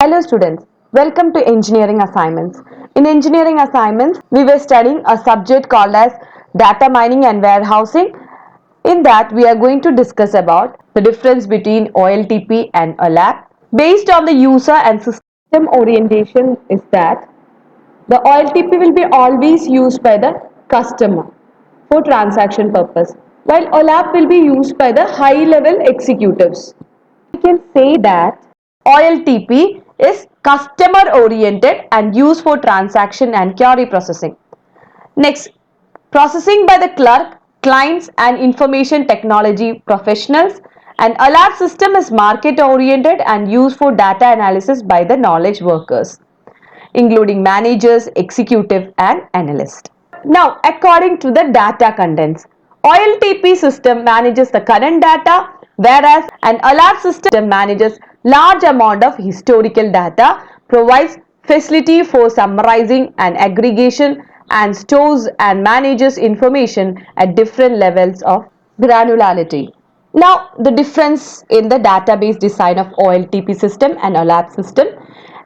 Hello students, welcome to engineering assignments. In engineering assignments, we were studying a subject called as data mining and warehousing. In that, we are going to discuss about the difference between OLTP and OLAP. Based on the user and system orientation is that the OLTP will be always used by the customer for transaction purpose, while OLAP will be used by the high level executives. We can say that OLTP is customer oriented and used for transaction and query processing. Next, processing by the clerk, clients and information technology professionals, and OLAP system is market oriented and used for data analysis by the knowledge workers, including managers, executive and analyst. Now, according to the data contents, OLTP system manages the current data, whereas an OLAP system manages large amount of historical data, provides facility for summarizing and aggregation, and stores and manages information at different levels of granularity. Now, the difference in the database design of OLTP system and OLAP system.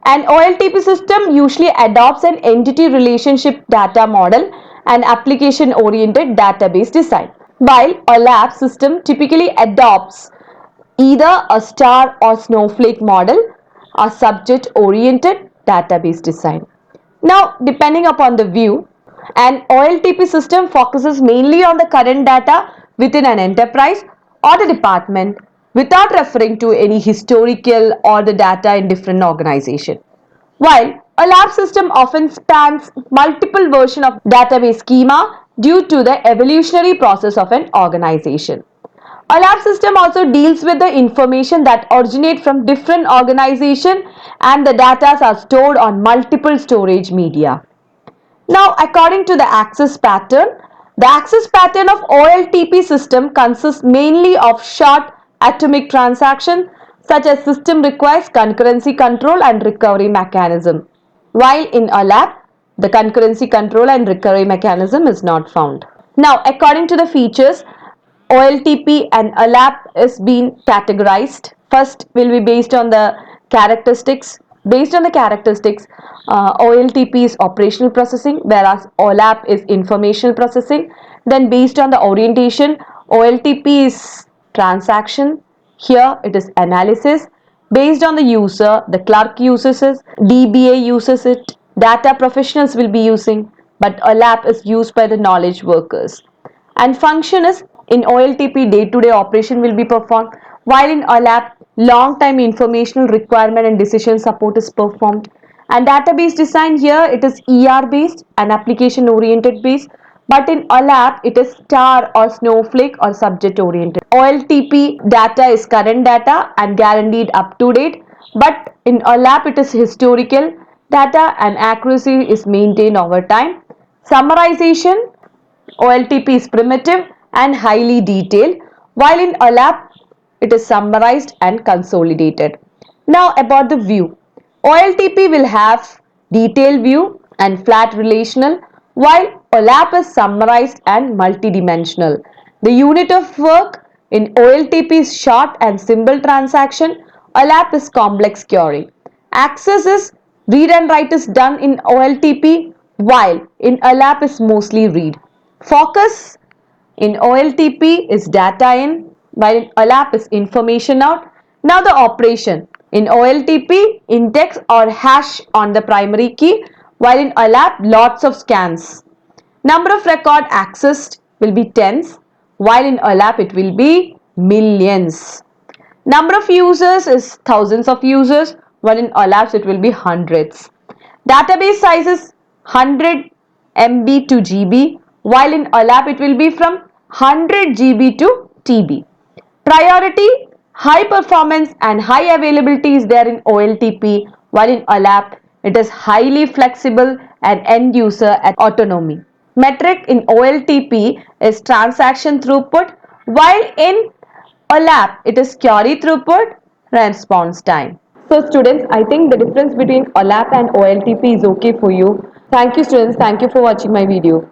An OLTP system usually adopts an entity relationship data model and application oriented database design, while OLAP system typically adopts either a star or snowflake model or subject oriented database design. Now, depending upon the view, an OLTP system focuses mainly on the current data within an enterprise or the department without referring to any historical or the data in different organization. While a lab system often spans multiple versions of database schema due to the evolutionary process of an organization. A lab system also deals with the information that originate from different organizations and the data are stored on multiple storage media. Now, according to the access pattern of OLTP system consists mainly of short atomic transactions such as system requires concurrency control and recovery mechanism, while in OLAP, the concurrency control and recovery mechanism is not found. Now, according to the features, OLTP and OLAP is being categorized. First will be based on the characteristics. Based on the characteristics, OLTP is operational processing, whereas OLAP is informational processing. Then based on the orientation, OLTP is transaction. Here it is analysis. Based on the user, the clerk uses it, DBA uses it, data professionals will be using, but OLAP is used by the knowledge workers. And function is in OLTP day-to-day operation will be performed, while in OLAP long-time informational requirement and decision support is performed. And database design here it is ER based and application oriented based, but in OLAP it is star or snowflake or subject oriented. OLTP data is current data and guaranteed up to date, but in OLAP it is historical data and accuracy is maintained over time. Summarization, OLTP is primitive and highly detailed, while in OLAP it is summarized and consolidated. Now about the view. OLTP will have detailed view and flat relational, while OLAP is summarized and multidimensional. The unit of work in OLTP is short and simple transaction, OLAP is complex query. Access is read and write is done in OLTP, while in OLAP is mostly read. Focus in OLTP is data in, while in OLAP is information out. Now the operation. In OLTP, index or hash on the primary key, while in OLAP, lots of scans. Number of record accessed will be tens, while in OLAP it will be millions. Number of users is thousands of users, while in OLAPs it will be hundreds. Database size is 100 MB to GB, while in OLAP it will be from 100 GB to TB. Priority, high performance and high availability is there in OLTP, while in OLAP it is highly flexible and end user autonomy. Metric in OLTP is transaction throughput, while in OLAP it is query throughput, response time. So students, I think the difference between OLAP and OLTP is okay for you. Thank you students. Thank you for watching my video.